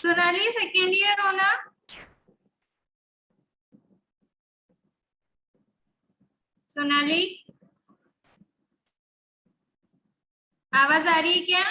Sonali second year हो ना? सोनाली, आवाज आ रही है क्या?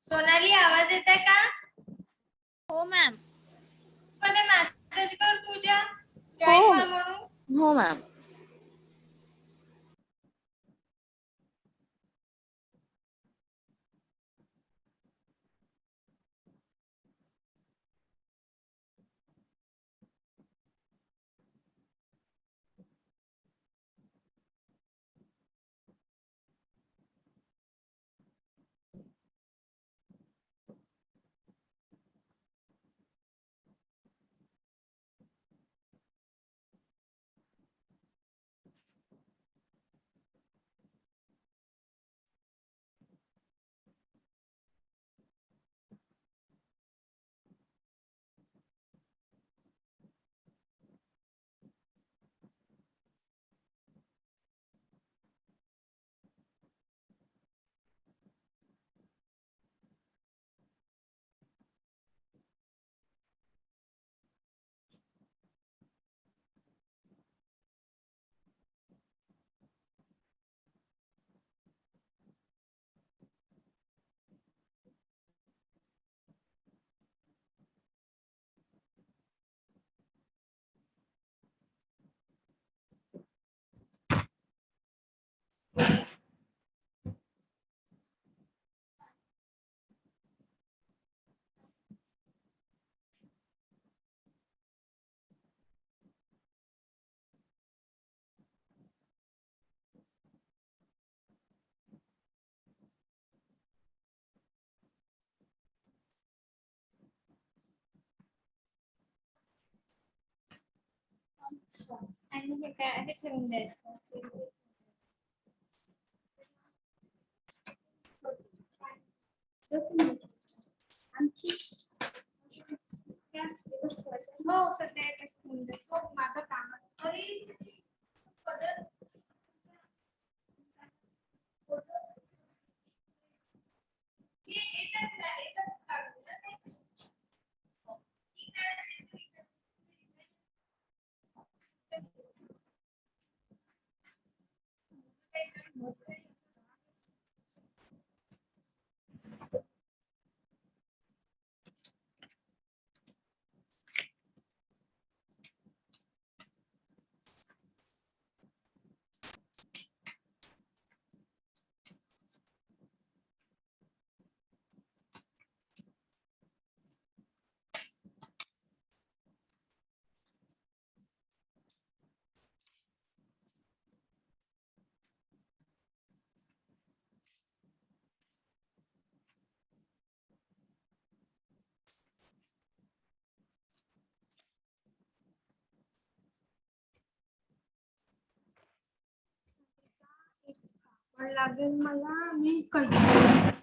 सोनाली, आवाज येत आहे का? हो मॅम. मध्ये मेसेज कर तुझ्या हो जॉईन व्हा म्हणून. हो मॅम. आणि हे काय आहे ठेवून द्यायचं. हो सध्या एकच ठेवून द्या. हो माझं काम आहे. अरे, पदर. हे याच्यात काढून द्या. पण लागेल मला आणि कैची.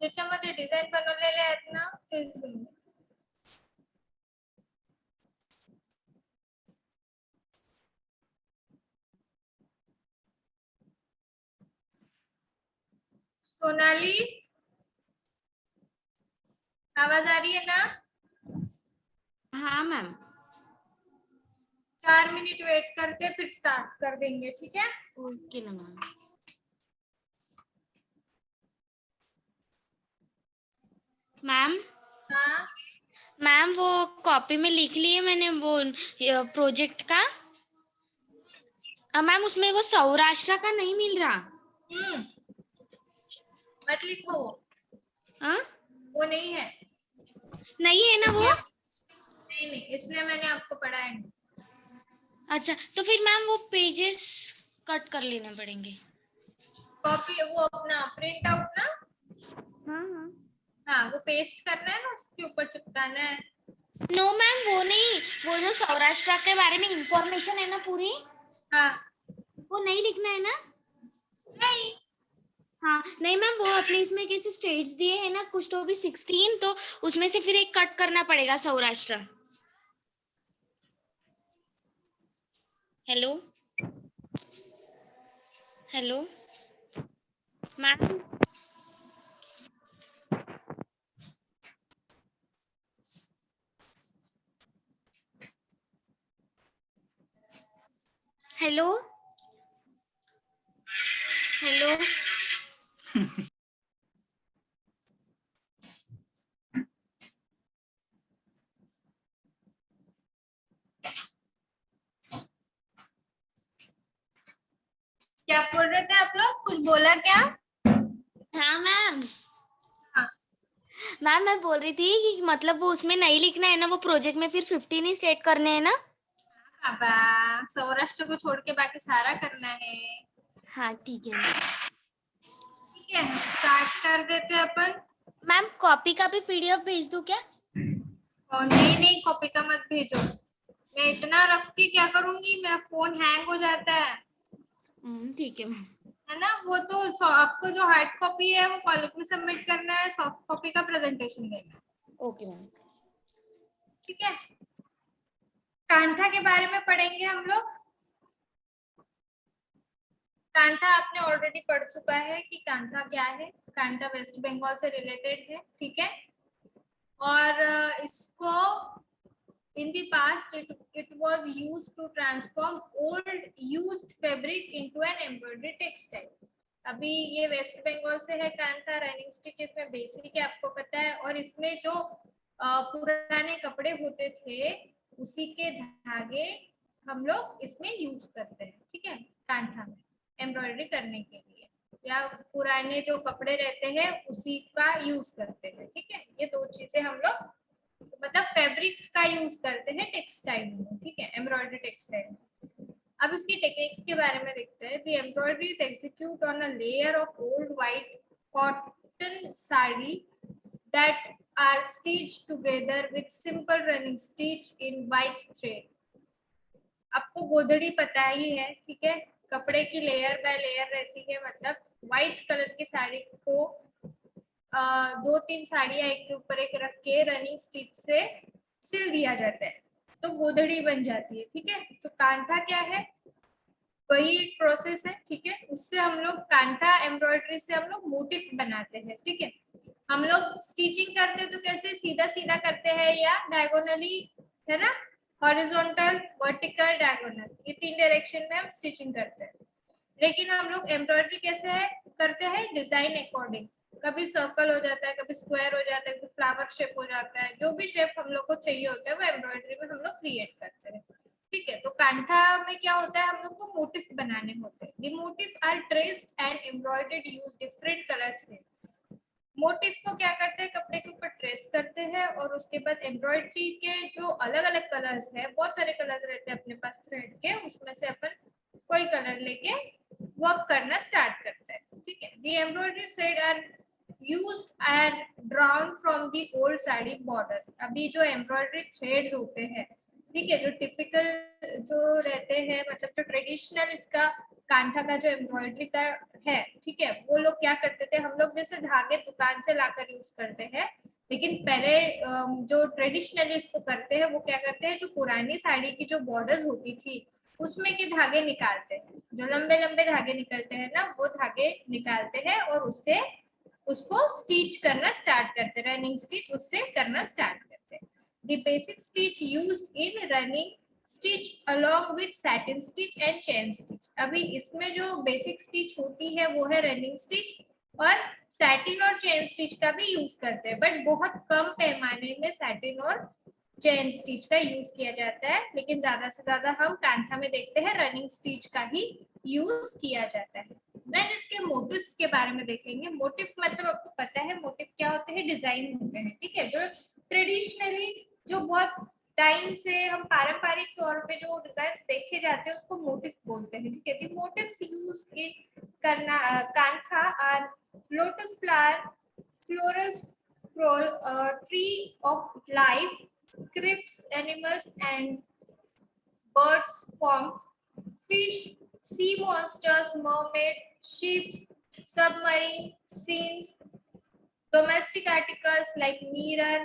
ज्याच्यामध्ये डिझाईन बनवलेले आहेत ना तेच देऊन द्या. सोनाली, आवाज आ रही है ना? हाँ मैम. 4 मिनट वेट करके फिर स्टार्ट कर देंगे, ठीक है? ओके ना मैम. मैम, हाँ मैम वो कॉपी में लिख लिए मैंने वो प्रोजेक्ट का. मैम उसमें वो सौराष्ट्र का नहीं मिल रहा. मत लिखो, हाँ, वो नहीं है। नहीं है ना वो. नहीं नहीं, इसलिए मैंने आपको पढ़ाया नहीं। अच्छा, तो फिर मैम वो पेजेस कट कर लेने पड़ेंगे. कॉपी वो अपना प्रिंट आउट ना, हाँ हाँ. हाँ वो पेस्ट करना है ना, उसके ऊपर चिपकाना है। नो मैम, वो नहीं. वो जो सौराष्ट्र के बारे में इंफॉर्मेशन है ना पूरी, हाँ वो नहीं लिखना है ना. नहीं, हाँ नहीं मैम, वो अपने इसमें कैसे स्टेट्स दिए हैं ना कुछ तो भी 16, तो उसमें से फिर एक कट करना पड़ेगा Saurashtra. Hello hello ma'am. Hello hello. क्या बोल रहे थे आप लोग? कुछ बोला क्या? हाँ मैम। हाँ मैम मैं बोल रही थी कि मतलब वो उसमें नहीं लिखना है ना, वो प्रोजेक्ट में फिर 15 ही स्टेट करने हैं ना। बाबा, सौराष्ट्र को छोड़ के बाकी सारा करना है। हाँ ठीक है मैम। ठीक है, स्टार्ट कर देते हैं अपन। मैम कॉपी का भी पीडीएफ भेज दूं क्या? और नहीं नहीं, कॉपी का मत भेजो। मैं इतना रख के क्या करूंगी, मेरा फोन हैंग हो जाता ठीक है मैम। है ना। वो तो आपको जो हार्ड कॉपी है वो कॉलेज में सबमिट करना है, सॉफ्ट कॉपी का प्रेजेंटेशन देना है। Okay ma'am. ठीक है, कांथा के बारे में पढ़ेंगे हम लोग। कांथा आपने ऑलरेडी पढ़ चुका है कि कांथा क्या है। कांथा वेस्ट बंगाल से रिलेटेड है, ठीक है। और इसको in the past it was used to transform old used fabric into an embroidery textile. अभी ये वेस्ट बंगाल से है कांथा। रनिंग स्टिच इसमें बेसिक है, आपको पता है। और इसमें जो पुराने कपड़े होते थे उसी के धागे हम लोग इसमें यूज करते हैं, ठीक है, कांथा में एम्ब्रॉयडरी करने के लिए, या पुराने जो कपड़े रहते हैं उसी का यूज करते हैं, ठीक है। ये दो चीजें हम लोग मतलब फैब्रिक का यूज करते हैं टेक्सटाइल में, ठीक है, एम्ब्रॉयडरी टेक्सटाइल में। अब इसकी टेक्निक्स के बारे में देखते हैं। The embroidery is execute on a layer of old white cotton sari that are stitched together with simple running stitch in white thread. आपको गोदड़ी पता ही है, ठीक है। कपड़े की लेयर बाय लेयर रहती है, मतलब व्हाइट कलर की साड़ी को दो तीन साड़ियां एक के ऊपर एक रख के रनिंग स्टिच से सिल दिया जाता है तो गोदड़ी बन जाती है, ठीक है। तो कांथा क्या है, वही एक प्रोसेस है, ठीक है। उससे हम लोग कांथा एम्ब्रॉयडरी से हम लोग मोटिफ बनाते हैं, ठीक है। हम लोग स्टिचिंग करते तो कैसे सीधा सीधा करते हैं या डायगोनली, है ना, हॉरिजॉन्टल, वर्टिकल, डायगोनल, ये तीन डायरेक्शन में हम स्टिचिंग करते हैं। लेकिन हम लोग एम्ब्रॉयडरी कैसे है करते हैं, डिजाइन अकॉर्डिंग। कभी सर्कल हो जाता है, कभी स्क्वायर हो जाता है, कभी फ्लावर शेप हो जाता है। जो भी शेप हम लोग को चाहिए होता है वो एम्ब्रॉयडरी में हम लोग क्रिएट करते हैं, ठीक है। तो कांथा में क्या होता है, हम लोग को मोटिफ बनाने होते हैं। The motif are traced and embroidered use different colours में। मोटिफ को क्या करते हैं, कपड़े के ऊपर ट्रेस करते हैं और उसके बाद एम्ब्रॉयडरी के जो अलग अलग कलर्स है, बहुत सारे कलर्स रहते हैं अपने पास थ्रेड के, उसमें से अपन कोई कलर लेके वर्क करना स्टार्ट करते हैं, ठीक है। The embroidery thread are used and drawn from the old sari borders। अभी जो एम्ब्रॉयडरी थ्रेड होते हैं, ठीक है, जो टिपिकल जो रहते हैं, मतलब जो ट्रेडिशनल इसका कांथा का जो एम्ब्रॉयडरी का है, ठीक है, वो लोग क्या करते थे, हम लोग जैसे धागे दुकान से लाकर यूज करते हैं, लेकिन पहले जो ट्रेडिशनली इसको करते हैं वो क्या करते हैं, जो पुरानी साड़ी की जो बॉर्डर्स होती थी उसमें के धागे निकालते हैं, जो लंबे लंबे धागे निकलते हैं ना, वो धागे निकालते हैं और उससे उसको स्टिच करना स्टार्ट करते हैं, रनिंग स्टिच उससे करना स्टार्ट करते हैं। The basic stitch used in running stitch along with satin stitch and chain stitch. अभी इसमें जो बेसिक स्टिच होती है वो है रनिंग स्टिच, और सैटिन और चेन स्टिच का भी यूज करते हैं, बट बहुत कम पैमाने में सैटिन और चेन स्टिच का यूज किया जाता है। लेकिन ज्यादा से ज्यादा हम कांथा में देखते हैं रनिंग स्टिच का ही यूज किया जाता है। देन इसके मोटिव्स के बारे में देखेंगे। मोटिव मतलब आपको पता है मोटिव क्या होते हैं, डिजाइन होते हैं, ठीक है, जो ट्रेडिशनली जो बहुत टाइम से हम पारंपरिक तौर पे जो डिजाइन देखे जाते हैं उसको मोटिव बोलते हैं, ठीक है। मोटिव्स यूज इन करना kantha are lotus flower, floral scroll, tree of life, crypts, animals and birds, forms, fish, sea monsters, mermaid, ships, submarine, scenes, domestic articles like mirror,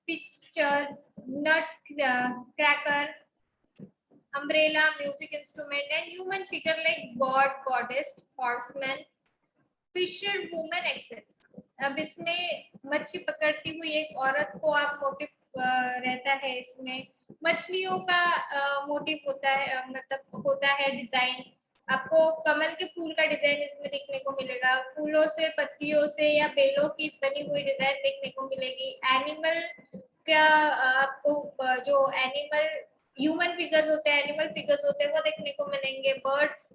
picture, nut cracker, umbrella, music instrument, and human figure like god, goddess, horseman, fisher woman except. अब इसमें मच्छी पकड़ती हुई एक औरत को आप motive रहता है, इसमें मछलियों का मोटिव होता है, मतलब होता है डिजाइन। आपको कमल के फूल का डिजाइन इसमें देखने को मिलेगा, फूलों से, पत्तियों से या बेलों की बनी हुई डिजाइन देखने को मिलेगी। एनिमल का आपको जो एनिमल ह्यूमन फिगर्स होते हैं, एनिमल फिगर्स होते हैं वो देखने को मिलेंगे। बर्ड्स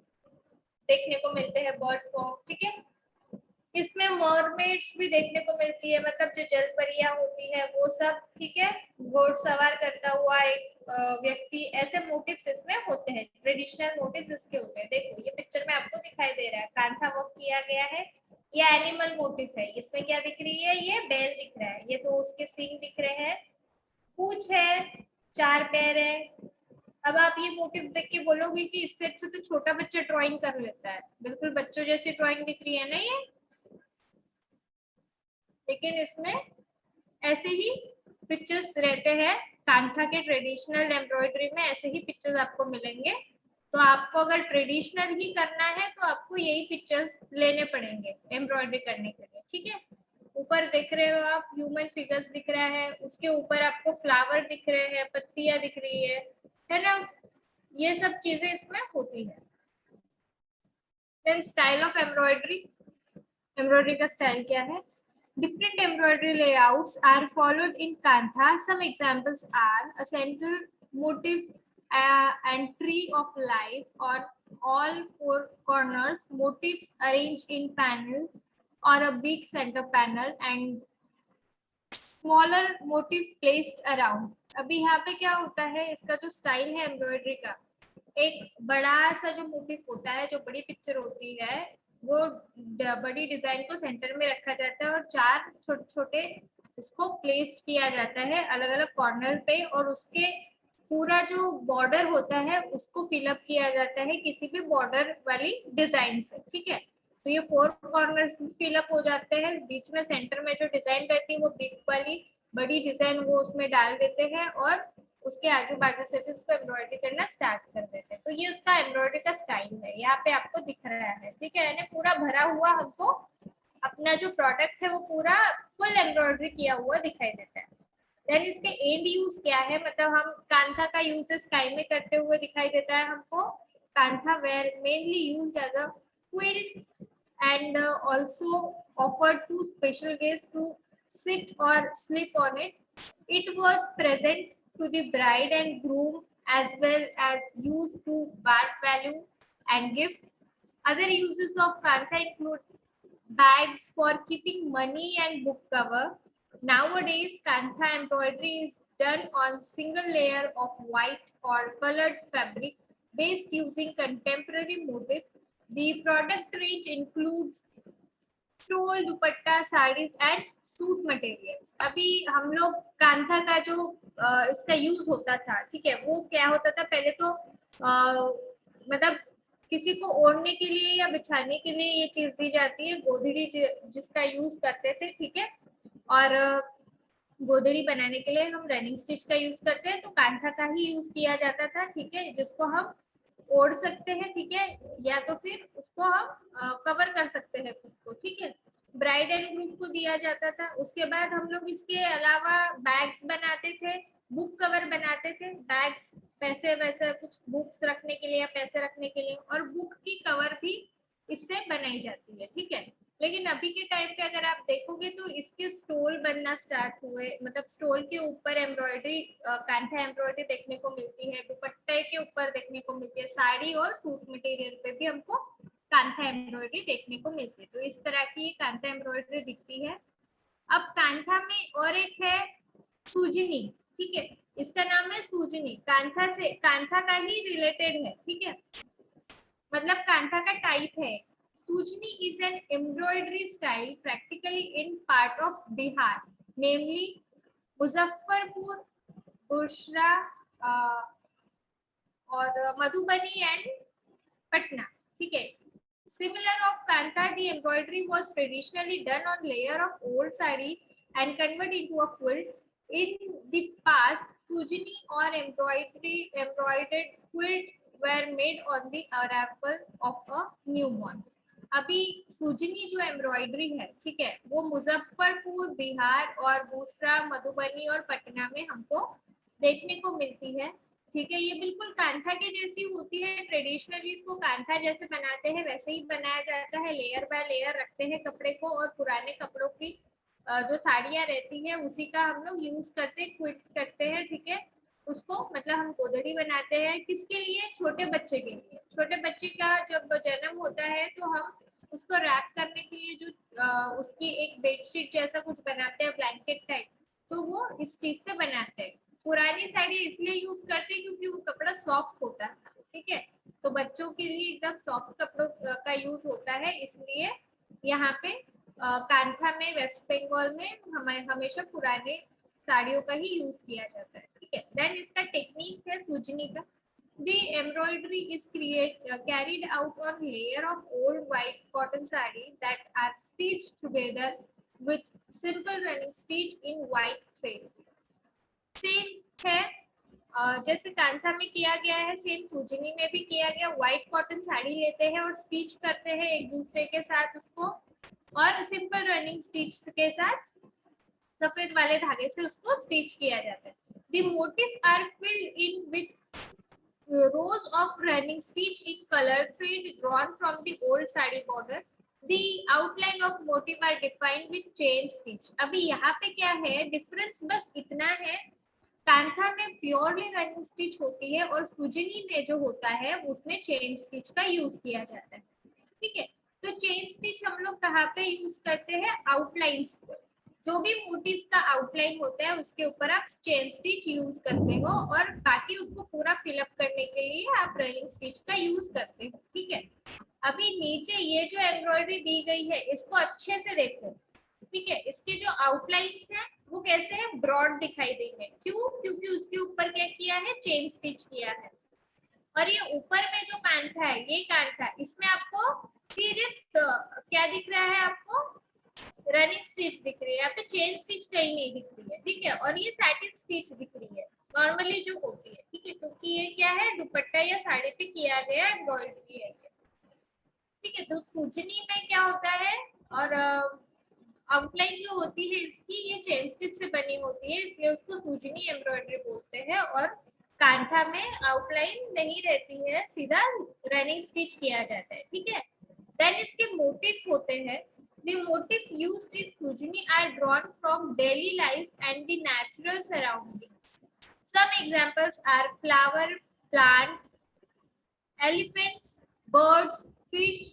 देखने को मिलते हैं, बर्ड फॉर्म, ठीक है। इसमें मरमेड्स भी देखने को मिलती है, मतलब जो जल परियां होती है वो सब, ठीक है। घोड़सवार करता हुआ एक व्यक्ति, ऐसे मोटिव्स इसमें होते हैं, ट्रेडिशनल मोटिव्स इसके होते हैं। देखो ये पिक्चर में आपको दिखाई दे रहा है, कांथा वर्क किया गया है, ये एनिमल मोटिव है। इसमें क्या दिख रही है, ये बैल दिख रहा है, ये तो उसके सींग दिख रहे हैं, पूंछ है, 4 पैर है। अब आप ये मोटिव देख के बोलोगे कि इससे अच्छा तो छोटा बच्चा ड्राइंग कर लेता है, बिल्कुल बच्चों जैसी ड्राइंग दिख रही है ना ये, लेकिन इसमें ऐसे ही पिक्चर्स रहते हैं। कांथा के ट्रेडिशनल एम्ब्रॉयडरी में ऐसे ही पिक्चर्स आपको मिलेंगे। तो आपको अगर ट्रेडिशनल ही करना है तो आपको यही पिक्चर्स लेने पड़ेंगे एम्ब्रॉयडरी करने के लिए, ठीक है। ऊपर देख रहे हो आप ह्यूमन फिगर्स दिख रहा है, उसके ऊपर आपको फ्लावर दिख रहे हैं, पत्तियां दिख रही है ना, ये सब चीजें इसमें होती है। Then style of embroidery, embroidery का स्टाइल क्या है? Different embroidery layouts are followed in Kantha. Some examples are a central motif and tree of life on all 4 corners, motifs arranged in panel or a big center panel and smaller motif placed around. अभी यहाँ पे क्या होता है, इसका जो style है embroidery का, एक बड़ा सा जो मोटिफ होता है, जो बड़ी पिक्चर होती है, वो बड़ी डिजाइन को सेंटर में रखा जाता है और 4 छोटे छोटे इसको प्लेस किया जाता है अलग अलग कॉर्नर पे, और उसके पूरा जो बॉर्डर होता है उसको फिलअप किया जाता है किसी भी बॉर्डर वाली डिजाइन से, ठीक है। तो ये 4 कॉर्नर फिलअप हो जाते हैं, बीच में सेंटर में जो डिजाइन रहती है वो बिग वाली बड़ी डिजाइन वो उसमें डाल देते हैं और उसके आजू बाजू से भी उसको एम्ब्रॉयडरी करना स्टार्ट कर देते हैं। तो ये उसका एम्ब्रॉयडरी का स्टाइल है, यहाँ पे आपको दिख रहा है, ठीक है। यानी पूरा भरा हुआ हमको अपना जो प्रोडक्ट है वो पूरा फुल एम्ब्रॉयडरी किया हुआ दिखाई देता है। देन इसके एंड यूज क्या है, मतलब हम कांथा का यूज स्काई में करते हुए दिखाई देता है हमको। Kantha were mainly used as a quilt and also offered to special guests to sit or sleep on it. It was present to the bride and groom as well as used to bark value and gift. Other uses of kantha include bags for keeping money and book cover. Nowadays, kantha embroidery is done on single layer of white or colored fabric based using contemporary motif. The product range includes stole, dupatta, sarees and suit materials. अभी हम लोग कांथा का जो इसका use होता था, ठीक है, वो क्या होता था पहले तो मतलब किसी को ओढ़ने के लिए या बिछाने के लिए ये चीज दी जाती है, गोधड़ी जिसका यूज करते थे, ठीक है। और गोधड़ी बनाने के लिए हम रनिंग स्टिच का यूज करते हैं, तो कांथा का ही यूज किया जाता था, ठीक है, जिसको हम ओढ़ सकते हैं, ठीक है, या तो फिर उसको हम कवर कर सकते हैं खुद को, ठीक है। ब्राइड एंड ग्रूम को दिया जाता था। उसके बाद हम लोग इसके अलावा बैग्स बनाते थे, बुक कवर बनाते थे, बैग्स पैसे वैसे कुछ बुक्स रखने के लिए या पैसे रखने के लिए, और बुक की कवर भी इससे बनाई जाती है, ठीक है। लेकिन अभी के टाइम पे अगर आप देखोगे तो इसके स्टोल बनना स्टार्ट हुए, मतलब स्टोल के ऊपर एम्ब्रॉयडरी, कांथा एम्ब्रॉयडरी देखने को मिलती है, दुपट्टे के ऊपर देखने को मिलती है, साड़ी और सूट मटेरियल पे भी हमको कांथा एम्ब्रॉयडरी देखने को मिलती है। तो इस तरह की कांथा एम्ब्रॉयडरी दिखती है। अब कांथा में और एक है सूजनी, ठीक है, इसका नाम है सूजनी, कांथा से, कांथा का ही रिलेटेड है, ठीक है, मतलब कांथा का टाइप है। Sujni is an embroidery style practically in part of Bihar, namely Muzaffarpur, Bushra, और Madhubani and Patna, ठीक है। Similar of Kantha, the embroidery was traditionally done on layer of old sari and converted into a quilt. In the past, Sujni or embroidered quilt were made on the arrival of a newborn. अभी सूजनी जो embroidery है, ठीक है, वो मुजफ्फरपुर, बिहार और बुशरा, मधुबनी और पटना में हमको देखने को मिलती है, ठीक है। ये बिल्कुल कांथा के जैसी होती है, ट्रेडिशनली इसको कांथा जैसे बनाते हैं वैसे ही बनाया जाता है, लेयर बाय लेयर रखते हैं कपड़े को, और पुराने कपड़ों की जो साड़ियां रहती है उसी का हम लोग यूज करते हैं, क्विट करते हैं, ठीक है। उसको मतलब हम गोदड़ी बनाते हैं किसके लिए, छोटे बच्चे के लिए। छोटे बच्चे का जब जन्म होता है तो हम उसको रैप करने के लिए जो उसकी एक बेडशीट जैसा कुछ बनाते हैं, ब्लैंकेट टाइप, तो वो इस चीज से बनाते हैं। पुरानी साड़ी इसलिए यूज करते हैं क्योंकि वो कपड़ा सॉफ्ट होता है, ठीक है। तो बच्चों के लिए एकदम सॉफ्ट कपड़ों का यूज होता है, इसलिए यहाँ पे कांथा में, वेस्ट बंगाल में हमेशा पुराने साड़ियों का ही यूज किया जाता है, ठीक है। देन इसका टेक्निक है सूजनी का। The embroidery is carried out on layer of old white cotton sari that are stitched together with simple running stitch in white thread. Same है जैसे कांथा में किया गया है, सेम सूजनी में भी किया गया। व्हाइट कॉटन साड़ी लेते हैं और स्टिच करते हैं एक दूसरे के साथ उसको, और सिंपल रनिंग स्टिच के साथ सफेद वाले धागे से उसको स्टिच किया जाता है। The motifs are filled in with rows of running stitch in color thread drawn from the old sari border. The outline of motif are defined with chain stitch. अभी यहाँ पे क्या है डिफरेंस, बस इतना है, कांथा में प्योरली रनिंग स्टिच होती है और सूजनी में जो होता है उसमें चेन स्टिच का यूज किया जाता है, ठीक है। तो चेन स्टिच हम लोग कहाँ पे यूज करते हैं, आउटलाइंस पर। जो भी मोटिव का आउटलाइन होता है उसके ऊपर आप चेन स्टिच यूज करते हो, और बाकी उसको पूरा फिलअप करने के लिए आप रनिंग स्टिच का यूज करते हो, ठीक है। अभी नीचे ये जो एम्ब्रॉयडरी दी गई है इसको अच्छे से देखो, ठीक है। इसके जो आउटलाइंस हैं वो कैसे हैं, ब्रॉड दिखाई देंगे। क्यों, क्योंकि उसके ऊपर क्या किया है, चेन स्टिच किया है। और ये ऊपर में जो कांथा है, ये कांथा, इसमें आपको सिर्फ क्या दिख रहा है, आपको रनिंग स्टिच दिख रही है, यहाँ पे चेन स्टिच कहीं नहीं दिख रही है, ठीक है। और ये सैटिन स्टिच दिख रही है नॉर्मली जो होती है, ठीक है, क्योंकि ये क्या है, दुपट्टा या साड़ी पे किया गया एम्ब्रॉयडरी है, ठीक है। तो सूजनी में क्या होता है, और आउटलाइन जो होती है इसकी, ये चेन स्टिच से बनी होती है, इसलिए उसको सूजनी एम्ब्रॉयडरी बोलते हैं। और कांथा में आउटलाइन नहीं रहती है, सीधा रनिंग स्टिच किया जाता है, ठीक है। देन इसके मोटिव होते हैं। The motif used in Sujni are drawn from daily life and the natural surroundings. Some examples are flower, plant, elephants, birds, fish,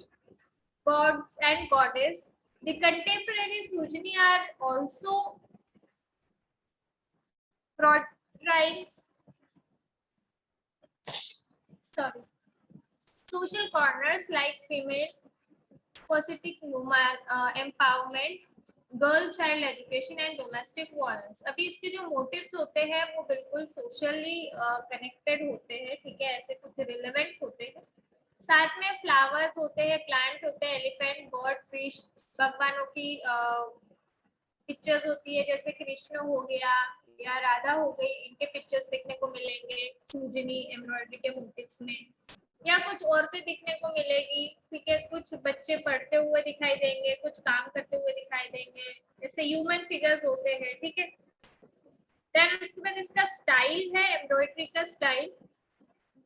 gods and goddess. The contemporary Sujni are also portrays social corners like female positive empowerment, girl child education and domestic violence. अभी इसके जो motives होते हैं वो बिल्कुल socially connected होते हैं, ठीक है, ऐसे कुछ रिलेवेंट होते हैं। साथ में फ्लावर्स होते हैं, प्लांट होते हैं, एलिफेंट, बर्ड, फिश, भगवानों की पिक्चर्स होती है, जैसे कृष्ण हो गया या राधा हो गई, इनके पिक्चर्स देखने को मिलेंगे सूजनी एम्ब्रॉयडरी के मोटिव्स में। या कुछ औरतें दिखने को मिलेगी, ठीक है, कुछ बच्चे पढ़ते हुए दिखाई देंगे, कुछ काम करते हुए दिखाई देंगे, जैसे ह्यूमन फिगर्स होते हैं, ठीक है। देन उसके बाद इसका स्टाइल है, एम्ब्रॉयडरी का style.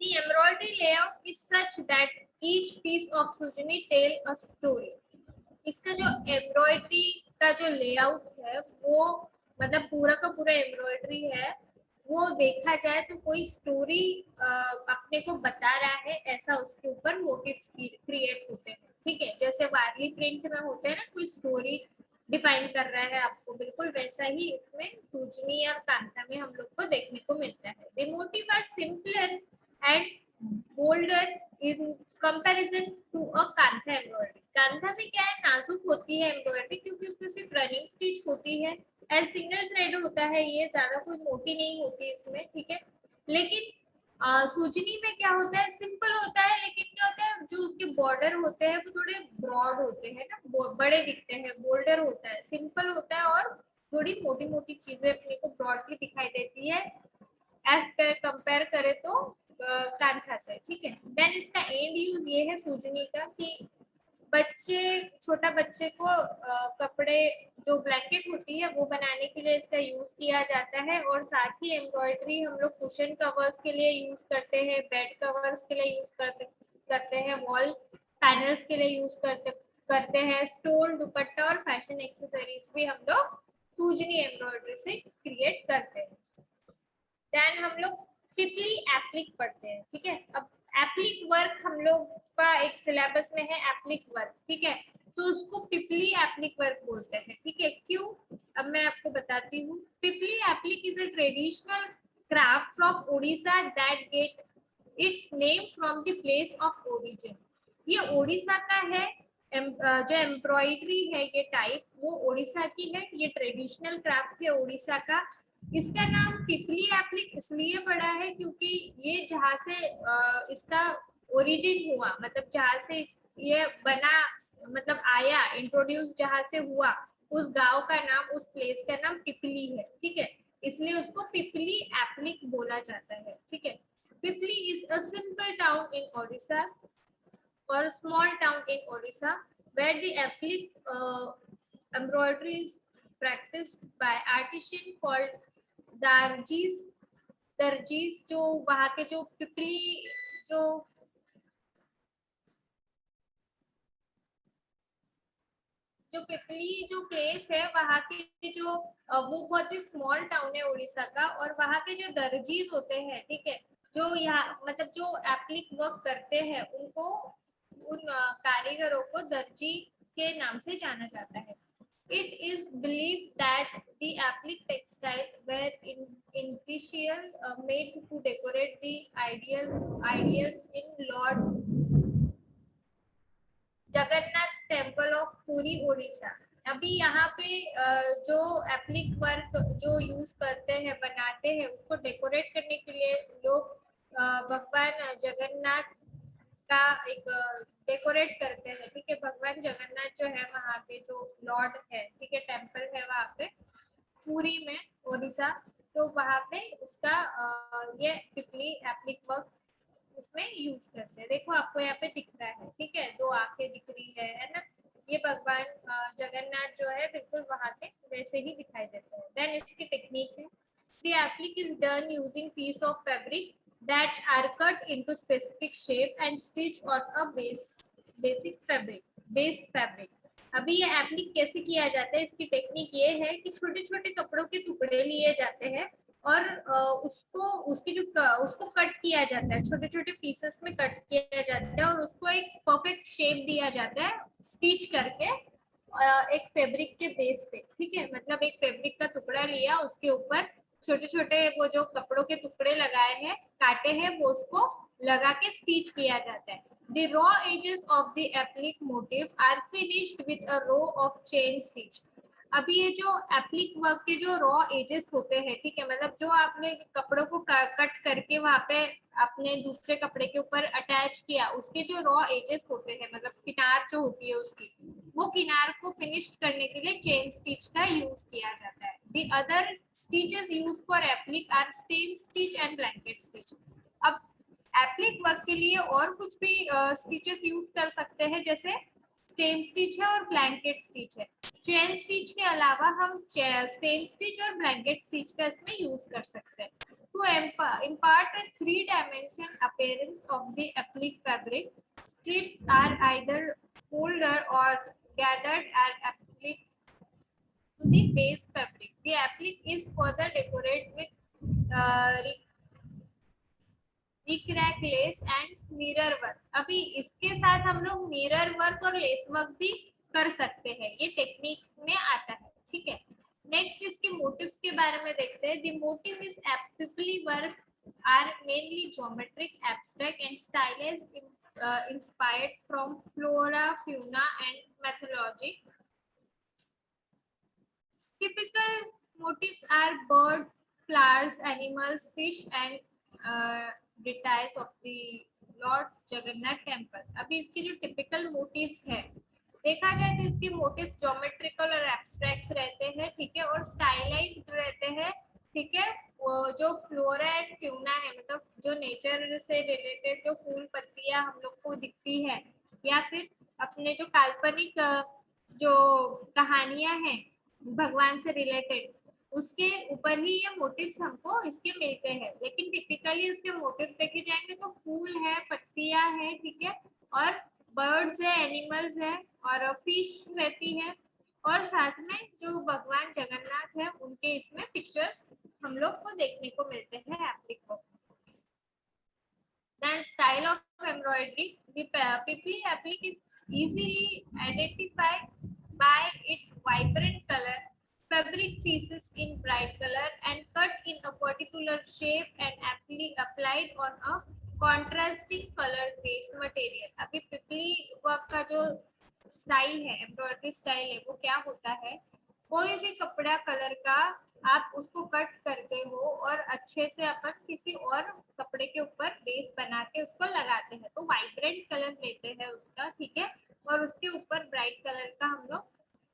The embroidery layout is such that each piece of Sujani tell a story. इसका जो एम्ब्रॉयडरी का जो लेआउट है वो मतलब पूरा का पूरा एम्ब्रॉयडरी है, वो देखा जाए तो कोई स्टोरी अपने को बता रहा है, ऐसा उसके ऊपर मोटिव्स क्रिएट होते हैं, ठीक है। जैसे वारली प्रिंट में होते हैं ना, कोई स्टोरी डिफाइन कर रहा है आपको, बिल्कुल वैसा ही इसमें सूजनी और कांथा में हम लोग को देखने को मिलता है। The motifs are simpler and bolder in comparison to a kantha embroidery. Kantha में क्या है, नाजुक होती है एम्ब्रॉयडरी क्योंकि उसमें सिर्फ रनिंग स्टिच होती है एंड सिंगल थ्रेड होता है, ये ज्यादा कोई मोटी नहीं होती इसमें, ठीक है। लेकिन सूजनी में क्या होता है, सिंपल होता है, लेकिन क्या होता है, जो उसके बॉर्डर होते हैं वो थोड़े ब्रॉड होते हैं ना, बड़े दिखते हैं, बोल्डर होता है, सिंपल होता है, और थोड़ी मोटी मोटी चीजें अपने को ब्रॉडली दिखाई देती है एज पर कंपेयर करे तो कांथा से, ठीक है। देन इसका एंड यूज ये है सूजनी का कि बच्चे, छोटा बच्चे को कपड़े जो ब्लैंकेट होती है वो बनाने के लिए इसका यूज किया जाता है। और साथ ही एम्ब्रॉयडरी हम लोग कुशन कवर्स के लिए यूज करते हैं, बेड कवर्स के लिए यूज करते हैं, वॉल पैनल्स के लिए यूज करते हैं, स्टोन, दुपट्टा और फैशन एक्सेसरीज भी हम लोग सूजनी एम्ब्रॉयडरी से क्रिएट करते हैं। देन हम लोग पिपली एप्लिक पढ़ते हैं, ठीक है। अब एप्लिक वर्क हम लोग का एक सिलेबस में है एप्लिक वर्क, ठीक है, तो उसको पिपली एप्लिक वर्क बोलते हैं, ठीक है। क्यों, अब मैं आपको बताती हूँ। Pipli applique is a traditional craft from Orissa that get its name from the place of origin. ये उड़ीसा का है। जो एम्ब्रॉयडरी है ये टाइप वो उड़ीसा की है, ये ट्रेडिशनल क्राफ्ट है उड़ीसा का। इसका नाम पिपली एप्लिक इसलिए पड़ा है क्योंकि ये जहाँ से इसका ओरिजिन हुआ, मतलब जहाँ से ये बना, मतलब आया, इंट्रोड्यूस जहाँ से हुआ, उस गांव का नाम, उस प्लेस का नाम पिपली है, ठीक है। इसलिए उसको पिपली एप्लिक बोला जाता है, ठीक है। Pipli is a simple town in Odisha or small town in Odisha where the applic embroidery is practiced by artisan called darjis। दर्जीज जो वहाँ के जो पिपली जो पिपली जो प्लेस है वहाँ के जो वो बहुत ही स्मॉल टाउन है उड़ीसा का, और वहाँ के जो दर्जीज होते हैं, ठीक है, जो यहाँ मतलब जो एप्लिक वर्क करते हैं उनको, उन कारीगरों को दर्जी के नाम से जाना जाता है। It is believed that the applic textile were initial made to decorate the ideals in Lord Jagannath temple of Puri Orissa. अभी यहाँ पे जो एप्लिक वर्क जो यूज करते हैं, बनाते हैं, उसको डेकोरेट करने के लिए लोग भगवान जगन्नाथ का एक डेकोरेट करते हैं, ठीक है। भगवान जगन्नाथ जो है वहाँ पे जो लॉर्ड है, ठीक है, टेम्पल है वहाँ पे पुरी में, उड़ीसा, तो वहाँ पे उसका ये पिपली एप्लिक वर्क उसमें यूज करते हैं। देखो आपको यहाँ पे दिख रहा है, ठीक है, दो आंखें दिख रही है ना। ये भगवान जगन्नाथ जो है बिल्कुल वहां के वैसे ही दिखाई देते हैं। देन इसकी टेक्निक है, the applique is done using piece of fabric that are cut into specific shape and stitched on a base fabric। अभी ये एप्लिक कैसे किया जाता है, इसकी टेक्निक ये है कि छोटे छोटे कपड़ों के टुकड़े लिए जाते हैं और उसको उसकी जो उसको कट किया जाता है, छोटे छोटे पीसेस में कट किया जाता है और उसको एक परफेक्ट शेप दिया जाता है स्टिच करके एक फैब्रिक के बेस पे, ठीक है। मतलब एक फैब्रिक का टुकड़ा लिया, उसके ऊपर छोटे छोटे वो जो कपड़ों के टुकड़े लगाए हैं, काटे हैं, वो उसको लगा के स्टिच किया जाता है। The raw edges of the applique motif are finished with a row of chain stitch। अभी ये जो एप्लिक वर्क के जो रॉ एजेस होते हैं, ठीक है, मतलब जो आपने कपड़ों को कट करके वहां पे अपने दूसरे कपड़े के ऊपर अटैच किया, उसके जो रॉ एजेस होते हैं, मतलब किनार जो होती है उसकी, वो किनार को फिनिश करने के लिए चेन स्टिच का यूज किया जाता है। The other stitches use for applique are stem stitch and blanket stitch. अब एप्लिक वर्क के लिए और कुछ भी स्टिचेस यूज कर सकते हैं, जैसे स्टेम स्टिच है और ब्लैंकेट स्टिच है। चेन स्टिच के अलावा हम स्टेम स्टिच और ब्लैंकेट स्टिच का इसमें यूज कर सकते हैं। To impart a 3-dimension appearance of the applique fabric, strips are either folded or gathered and applied to the base fabric। The applique is further decorated with rickrack lace and mirror work. अभी इसके साथ हम लोग mirror work और lace work भी कर सकते हैं, ये टेक्निक में आता है, ठीक है। नेक्स्ट इसके मोटिव्स के बारे में देखते हैं। The motive is Pipli work are mainly geometric, abstract and stylish, inspired from flora, fauna and mythology. Typical motifs are bird, flowers, animals, fish and details of the Lord Jagannath temple। अभी इसके जो typical motives है, देखा जाए तो इसके motive geometrical और abstract रहते हैं, ठीक है, और स्टाइलाइज्ड रहते हैं, ठीक है। वो जो फ्लोरा एंड फ्यूना है, मतलब जो नेचर से रिलेटेड जो फूल पत्तियां हम लोग को दिखती है, या फिर अपने जो काल्पनिक जो कहानियां हैं भगवान से रिलेटेड, उसके ऊपर ही ये मोटिव्स हमको इसके मिलते हैं। लेकिन टिपिकली उसके मोटिव देखे जाएंगे तो फूल है, पत्तियां है, ठीक है, और बर्ड्स है, एनिमल्स है, और फिश रहती है, और साथ में जो भगवान जगन्नाथ है उनके इसमें पिक्चर्स हम लोग को देखने को मिलते हैं applique work. Then style of embroidery, the Pipli applique is easily identified by its vibrant color, fabric pieces in bright color and cut in a particular shape and applied on a contrasting color based material. अभी पिपली work का जो style है, embroidery style है, वो क्या होता है, कोई भी कपड़ा कलर का आप उसको कट करते हो और अच्छे से अपन किसी और कपड़े के ऊपर बेस बना के उसको लगाते हैं, तो वाइब्रेंट कलर लेते हैं उसका, ठीक है, और उसके ऊपर ब्राइट कलर का हम लोग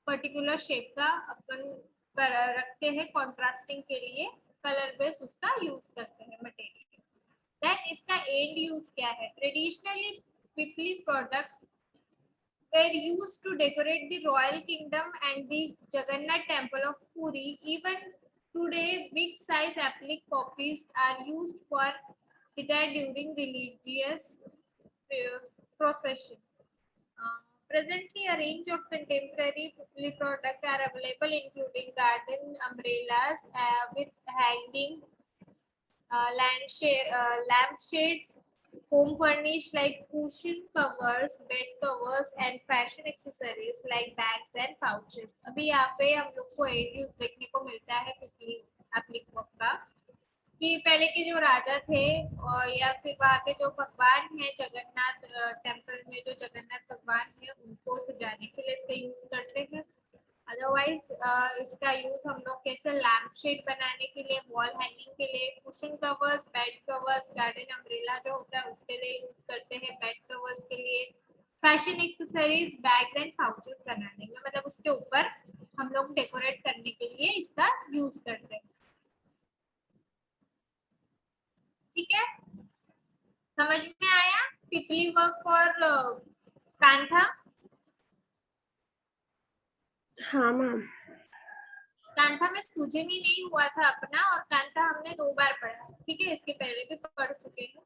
पर्टिकुलर शेप का अपन रखते हैं कॉन्ट्रास्टिंग के लिए, कलर बेस उसका यूज करते हैं मटेरियल। देन इसका एंड यूज क्या है, traditionally Pipli product were used to decorate the royal kingdom and the Jagannath temple of Puri. Even today, big size applique copies are used for guitar during religious procession. Presently, a range of contemporary Pipli products are available, including garden umbrellas with hanging lampshades, home furnished like cushion covers, bed covers, and fashion accessories like bags and pouches. अभी यहाँ पे हम लोग को add use देखने को मिलता है पिपली एप्लिक वर्क का, कि पहले के जो राजा थे और या फिर वहाँ के जो भगवान हैं जगन्नाथ टेम्पल में जो जगन्नाथ भगवान है उनको सजाने के लिए इसका यूज करते हैं। अदरवाइज इसका यूज हम लोग कैसे लैम्प शेड बनाने के लिए, वॉल हैंगिंग के लिए, cushion covers, bed covers, garden umbrella जो होता है उसके लिए यूज करते हैं, बेड कवर्स के लिए, fashion accessories, bags and pouches बनाने में, मतलब उसके ऊपर हम लोग डेकोरेट करने के लिए इसका यूज करते हैं। ठीक है, समझ में आया पिपली वर्क और कांथा? हाँ मैम। कांथा में सूजन ही नहीं हुआ था अपना, और कांथा हमने 2 बार पढ़ा, ठीक है, इसके पहले भी पढ़ चुके हैं।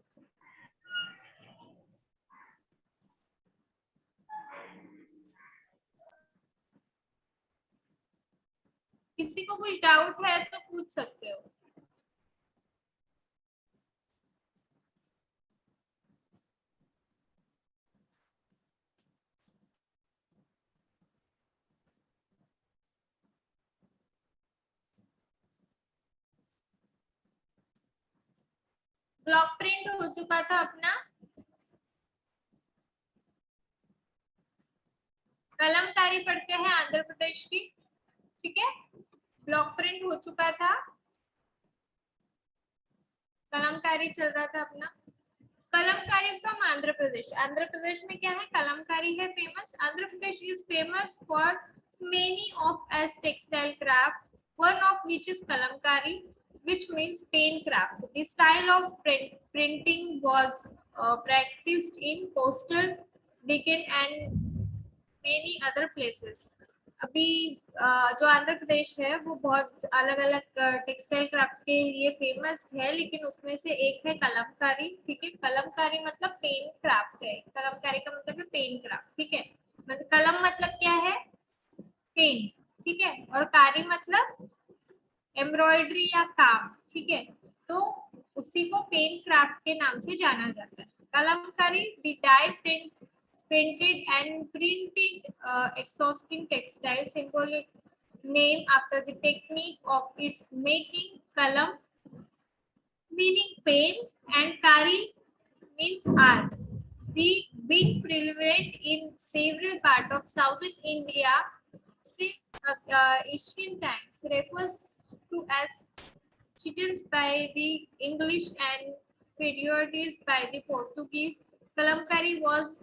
किसी को कुछ डाउट है तो पूछ सकते हो। ब्लॉक प्रिंट हो चुका था अपना, कलमकारी पढ़ते हैं आंध्र प्रदेश की, ठीक है, ब्लॉक प्रिंट हो चुका था, कलमकारी चल रहा था अपना। कलमकारी फ्रॉम आंध्र प्रदेश, आंध्र प्रदेश में क्या है, कलमकारी है famous. Andhra Pradesh is famous for many of S textile craft, one of which is Kalamkari, which means pen craft. The style of printing was practiced in coastal Deccan and many other places. अभी जो आंध्र प्रदेश है वो बहुत अलग अलग टेक्सटाइल क्राफ्ट के लिए famous है, लेकिन उसमें से एक है कलमकारी, ठीक है, कलमकारी मतलब पेन क्राफ्ट है, कलमकारी का मतलब है पेन क्राफ्ट, ठीक है, मतलब कलम मतलब क्या है, पेन, ठीक है, और कारी मतलब एम्ब्रॉयडरी या काम, ठीक है, तो उसी को पेन क्राफ्ट के नाम से जाना जाता है। Kalamkari the dye print painted and printed exhausting textile, symbolic name after the technique of its making, kalam meaning pen and kari means art. The being prevalent in several parts of southern India since ancient times, refers to as chittens by the English and periodis by the Portuguese. Kalamkari was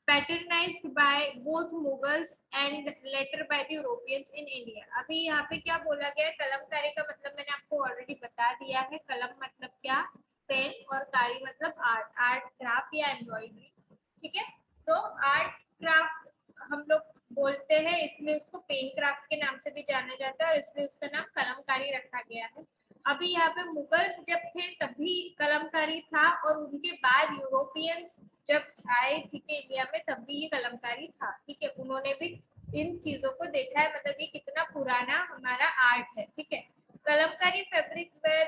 patronized by both Mughals and later by the Europeans in India. अभी यहाँ पे क्या बोला गया है, कलमकारी का मतलब मैंने आपको ऑलरेडी बता दिया है, कलम मतलब क्या, पेन, और कारी मतलब आर्ट, आर्ट क्राफ्ट या एम्ब्रॉयडरी, ठीक है, तो आर्ट क्राफ्ट हम लोग बोलते हैं, इसलिए उसको पेन क्राफ्ट के नाम से भी जाना जाता है और इसलिए उसका नाम कलमकारी रखा गया है। अभी यहाँ पे मुगल्स जब थे तभी कलमकारी था, और उनके बाद यूरोपियंस जब आए, ठीक है, इंडिया में, तब भी ये कलमकारी था, ठीक है, उन्होंने भी इन चीजों को देखा है, मतलब ये कितना पुराना हमारा आर्ट है, ठीक है। Kalamkari fabric were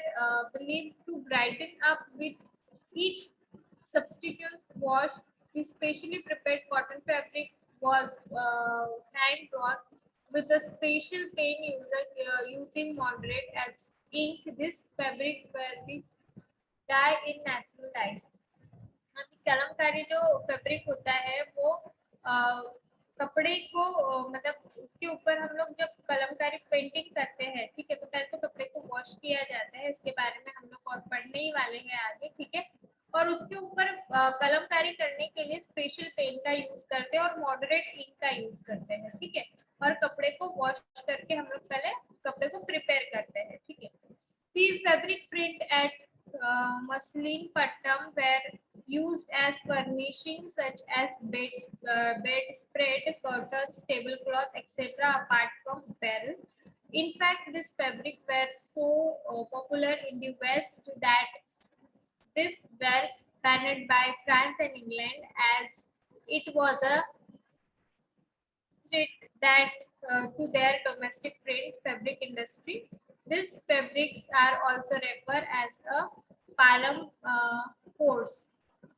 believe to brighten up with each substitute wash. The specially prepared cotton fabric was hand drawn with a special paint using moderate as ink. This fabric were the dye in natural dyes. अभी कलमकारी जो fabric होता है वो कपड़े को मतलब उसके ऊपर हम लोग जब कलमकारी पेंटिंग करते हैं, ठीक है, तो पहले तो कपड़े को वॉश किया जाता है, इसके बारे में हम लोग और पढ़ने ही वाले हैं आगे, ठीक है। और उसके ऊपर कलमकारी करने के लिए स्पेशल पेंट का यूज करते हैं और मॉडरेट इंक का यूज करते हैं, ठीक है। और कपड़े को वॉश करके हम लोग पहले कपड़े को प्रिपेयर करते हैं, ठीक है। The fabric print at muslin pattam were used as furnishing such as bedspread, curtains, tablecloth, etc. apart from apparel. In fact, this fabric were so popular in the West that this were banned by France and England as it was a threat that to their domestic print fabric industry. These fabrics are also referred as a palm force.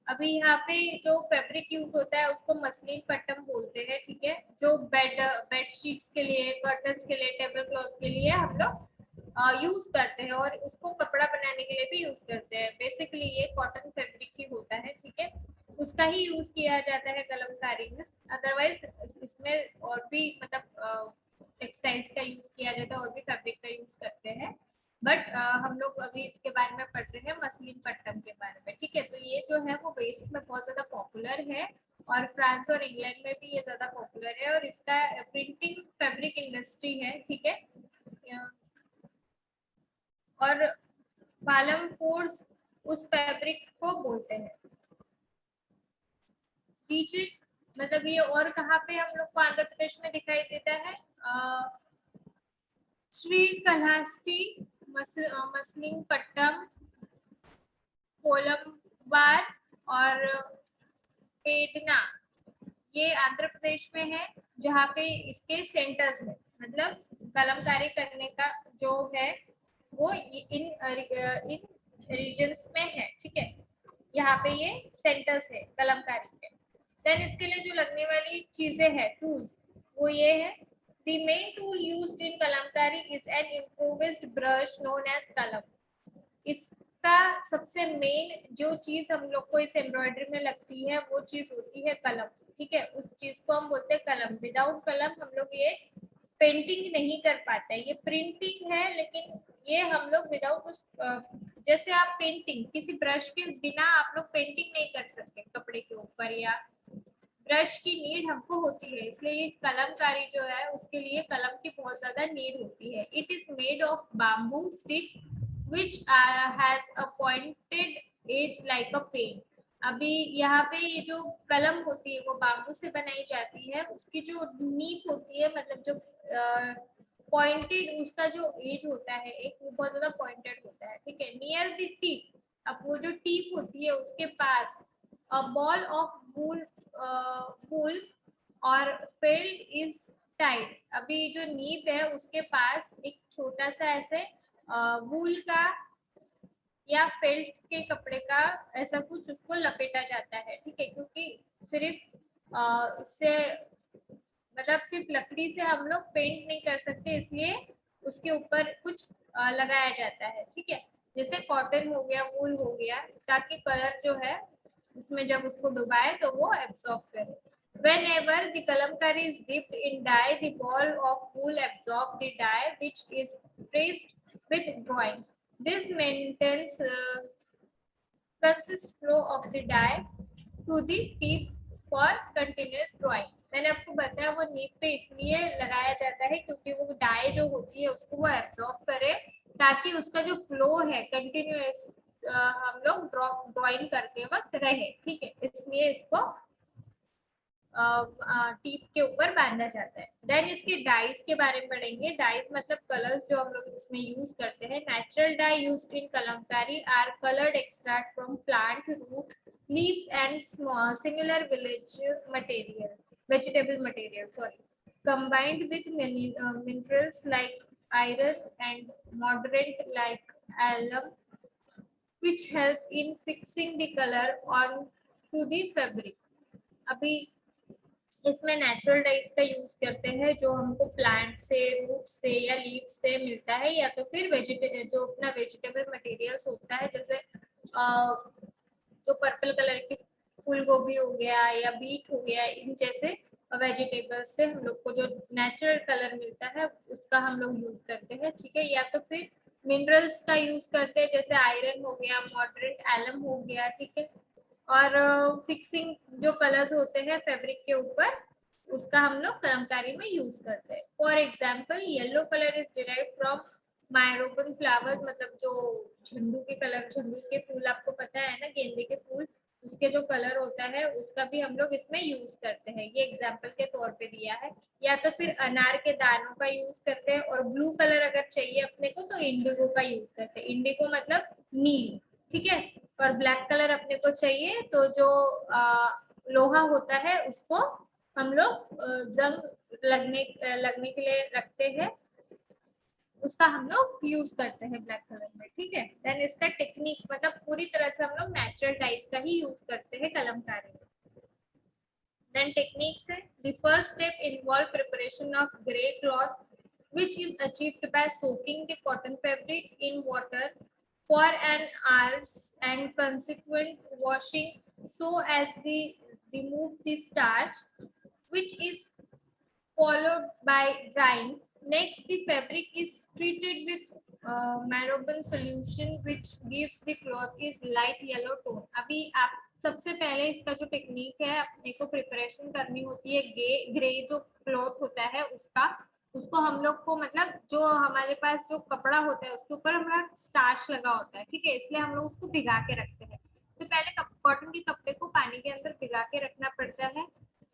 अभी यहाँ पे जो fabric use होता है उसको muslin पट्टम बोलते हैं, ठीक है। जो बेड शीट्स के लिए, कर्टन्स के लिए, टेबल क्लॉथ के लिए हम लोग यूज करते हैं और उसको कपड़ा बनाने के लिए भी यूज करते हैं। बेसिकली ये कॉटन फैब्रिक ही होता है, ठीक है, उसका ही यूज किया जाता है कलमकारी में। अदरवाइज इसमें और भी मतलब टेक्सटाइल्स का यूज किया जाता है और भी फैब्रिक का यूज करते हैं, बट हम लोग अभी इसके बारे में पढ़ रहे हैं मसलिन पट्टम के बारे में, ठीक है। तो ये जो है वो वेस्ट में बहुत ज्यादा पॉपुलर है और फ्रांस और इंग्लैंड में भी ये ज्यादा पॉपुलर है और इसका प्रिंटिंग फैब्रिक इंडस्ट्री है, ठीक है। और पालम फोर्स उस फैब्रिक को बोलते हैं। मतलब ये और कहाँ पे हम लोग को आंध्र प्रदेश में दिखाई देता है? श्री कलहस्ती, मसलिन पट्टम, कोलमबार और पेडना, ये आंध्र प्रदेश में है जहाँ पे इसके सेंटर्स है। मतलब कलमकारी करने का जो है वो इन रीजन्स में है, ठीक है। यहाँ पे ये सेंटर्स है कलमकारी के। देन इसके लिए जो लगने वाली चीजें हैं, टूल्स, वो ये है। The main tool used in kalamkari is an improvised brush known as kalam. इसका सबसे मेन जो चीज हम लोग को इस एम्ब्रॉयडरी में लगती है वो चीज होती है कलम, ठीक है। उस चीज को हम बोलते हैं कलम। विदाउट कलम हम लोग ये पेंटिंग नहीं कर पाते। ये प्रिंटिंग है लेकिन ये हम लोग विदाउट उस जैसे आप पेंटिंग किसी ब्रश के बिना आप लोग पेंटिंग नहीं कर सकते कपड़े के ऊपर, या ब्रश की नीड हमको होती है, इसलिए ये कलमकारी जो है उसके लिए कलम की बहुत ज्यादा नीड होती है। It is made of bamboo sticks which has a pointed edge like a pen. अभी यहाँ पे ये जो कलम होती है वो बाम्बू से बनाई जाती है, उसकी जो नीप होती है, मतलब जो पॉइंटेड उसका जो एज होता है एक, वो बहुत ज्यादा पॉइंटेड होता है, ठीक है। नियर द टिप, अब वो जो टिप होती है उसके पास अ बॉल ऑफ वूल और फेल्ड इज टाइट। अभी जो नीप है उसके पास एक छोटा सा ऐसे वूल का या फेल्ट के कपड़े का ऐसा कुछ उसको लपेटा जाता है, ठीक है। क्योंकि सिर्फ इससे मतलब सिर्फ लकड़ी से हम लोग पेंट नहीं कर सकते, इसलिए उसके ऊपर कुछ लगाया जाता है, ठीक है। जैसे कॉटन हो गया, वूल हो गया, ताकि कलर जो है उसमें जब उसको डुबाए तो वो एब्सॉर्ब करे। Whenever the kalamkari is dipped in dye, the ball of wool absorbs the dye, which is pressed with drawing. This maintains consist flow of the dye to the tip for continuous drawing. मैंने आपको बताया वो नीप पे इसलिए लगाया जाता है क्योंकि वो डाई जो होती है उसको वो एब्सॉर्ब करे, ताकि उसका जो फ्लो है कंटिन्यूअस हम लोग ड्राइंग करते वक्त रहे, ठीक है। इसलिए इसको टीप के ऊपर बांधा जाता है। देन इसके डाइज के बारे में पढ़ेंगे। डाइज मतलब कलर्स जो हम लोग इसमें यूज करते हैं। Natural dye used in kalamkari are coloured extract from plant root leaves and similar vegetable material, sorry. combined with many minerals like iron and moderate like alum, which help in fixing the color on to the fabric. अभी इसमें natural dies का use करते हैं जो हमको plant से, root से या लीव से मिलता है, या तो फिर जो अपना वेजिटेबल मटेरियल्स होता है, जैसे जो पर्पल कलर की फूल गोभी हो गया या बीट हो गया, इन जैसे वेजिटेबल्स से हम लोग को जो नेचुरल कलर मिलता है उसका हम लोग यूज करते हैं, ठीक है। या तो फिर मिनरल्स का यूज करते हैं, जैसे आयरन हो गया, मॉडरेट एलम हो गया, ठीक है। और फिक्सिंग जो कलर्स होते हैं फैब्रिक के ऊपर, उसका हम लोग कलमकारी में यूज करते हैं। For example, yellow colour is derive from myrobalan flowers, मतलब जो झंडू के कलर, झंडू के फूल आपको पता है ना, गेंदे के फूल, उसके जो कलर होता है उसका भी हम लोग इसमें यूज करते हैं, ये एग्जाम्पल के तौर पे दिया है। या तो फिर अनार के दानों का यूज करते हैं, और ब्लू कलर अगर चाहिए अपने को तो इंडिगो का यूज करते हैं, इंडिगो मतलब नील, ठीक है। और ब्लैक कलर अपने को चाहिए तो जो लोहा होता है उसको हम लोग जंग लगने के लिए रखते हैं, उसका हम लोग यूज करते हैं ब्लैक कलर में, ठीक है। देन इसका टेक्निक मतलब पूरी तरह से हम लोग नेचुरल डाइज का ही यूज करते हैं कलमकारी में। Then techniques है, the first step involve preparation of gray cloth, which is achieved by soaking the cotton fabric in water for an hour and consequent washing so as the remove the starch, which is followed by drying. Next, the fabric is treated with Maroban solution, which gives the cloth is light yellow tone. अभी आप सबसे पहले इसका जो technique है, अपने को preparation करनी होती है ग्रे जो क्लॉथ होता है उसका, उसको हम लोग को मतलब जो हमारे पास जो कपड़ा होता है उसके ऊपर हमारा स्टार्च लगा होता है, ठीक है, इसलिए हम लोग उसको भिगा के रखते हैं। तो पहले कॉटन के कपड़े को पानी के अंदर भिगा के रखना पड़ता है,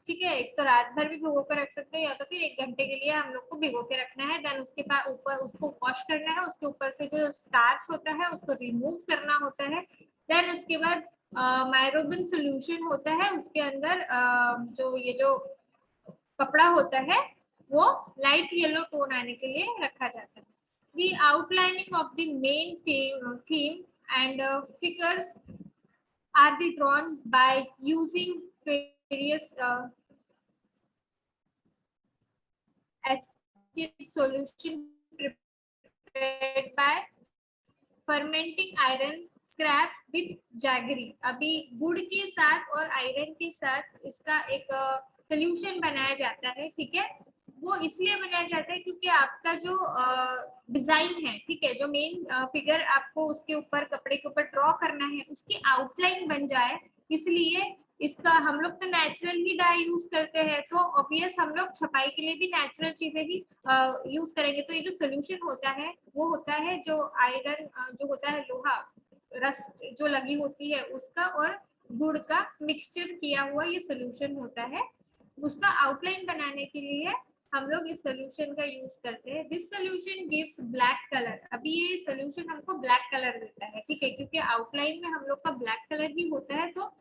ठीक है। एक तो रात भर भी भिगो कर रख सकते हैं, या तो फिर 1 घंटे के लिए हम लोग को भिगो के रखना है। देन उसके बाद ऊपर उसको वॉश करना है, उसके ऊपर से जो स्टार्च होता है उसको रिमूव करना होता है। देन उसके बाद मायरोबिन सोल्यूशन होता है, उसके अंदर जो ये जो कपड़ा होता है वो लाइट येलो टोन आने के लिए रखा जाता है। The outlining of the main theme and figures are the drawn by using various acid solution prepared by fermenting iron scrap with jaggery। अभी गुड़ के साथ और आयरन के साथ इसका एक सोल्यूशन बनाया जाता है, ठीक है। वो इसलिए बनाया जाता है क्योंकि आपका जो डिजाइन है, ठीक है, जो मेन फिगर आपको उसके ऊपर कपड़े के ऊपर ड्रॉ करना है उसकी आउटलाइन बन जाए, इसलिए इसका हम लोग तो नेचुरल ही डाई यूज करते हैं, तो ऑब्वियस हम लोग छपाई के लिए भी नेचुरल चीजें ही यूज करेंगे। तो ये जो सोल्यूशन होता है वो होता है जो आयरन जो होता है, लोहा रस्ट जो लगी होती है उसका, और गुड़ का मिक्सचर किया हुआ ये सोल्यूशन होता है। उसका आउटलाइन बनाने के लिए हम लोग इस सोल्यूशन का यूज करते हैं। This solution gives black colour. अभी ये सोल्यूशन हमको ब्लैक कलर देता है, ठीक है, क्योंकि आउटलाइन में हम लोग का ब्लैक कलर ही होता है, तो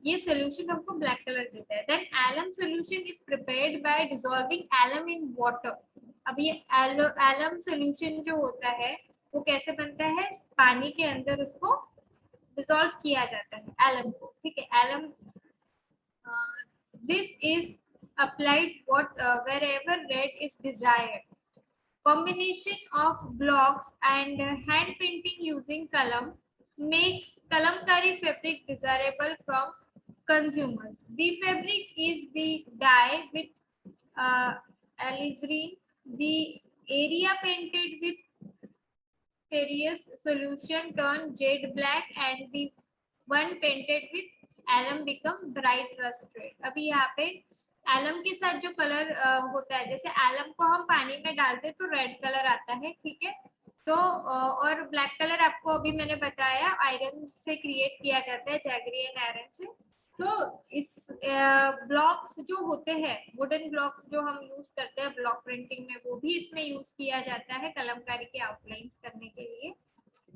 ये सोल्यूशन हमको ब्लैक कलर देता है। Then alum solution is prepared by dissolving alum in water. अब ये एलम सोल्यूशन जो होता है वो कैसे बनता है, पानी के अंदर उसको डिसॉल्व किया जाता है एलम को, ठीक है। Alum this is applied wherever red is desired. Combination of blocks and hand painting using kalam makes kalamkari fabric desirable from consumers. The fabric is the dye with alizarin. The area painted with various solution turn jade black, and the one painted with alum become bright rust red. अभी यहाँ पे alum के साथ जो colour होता है, जैसे alum को हम पानी में डालते हैं तो रेड कलर आता है, ठीक है। तो और ब्लैक कलर आपको अभी मैंने बताया आयरन से क्रिएट किया जाता है, जैगरी एंड आयरन से। तो इस ब्लॉक्स जो होते हैं, वुडन ब्लॉक्स जो हम यूज करते हैं ब्लॉक प्रिंटिंग में, वो भी इसमें यूज किया जाता है कलमकारी की आउटलाइंस करने के लिए,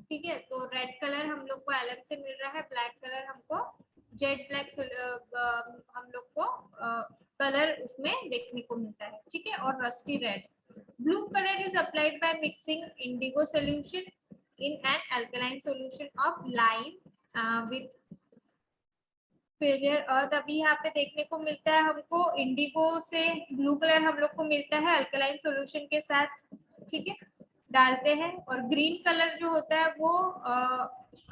ठीक है। तो रेड कलर हम लोग को एलम से मिल रहा है, ब्लैक कलर हमको जेड ब्लैक हम लोग को कलर उसमें देखने को मिलता है, ठीक है। और rusty red. Blue colour is applied by mixing indigo solution in an alkaline solution of lime with fuller's earth. अभी यहाँ पे देखने को मिलता है हमको इंडिगो से ब्लू कलर हम लोग को मिलता है अल्कलाइन सॉल्यूशन के साथ, ठीक है, डालते हैं। और ग्रीन कलर जो होता है वो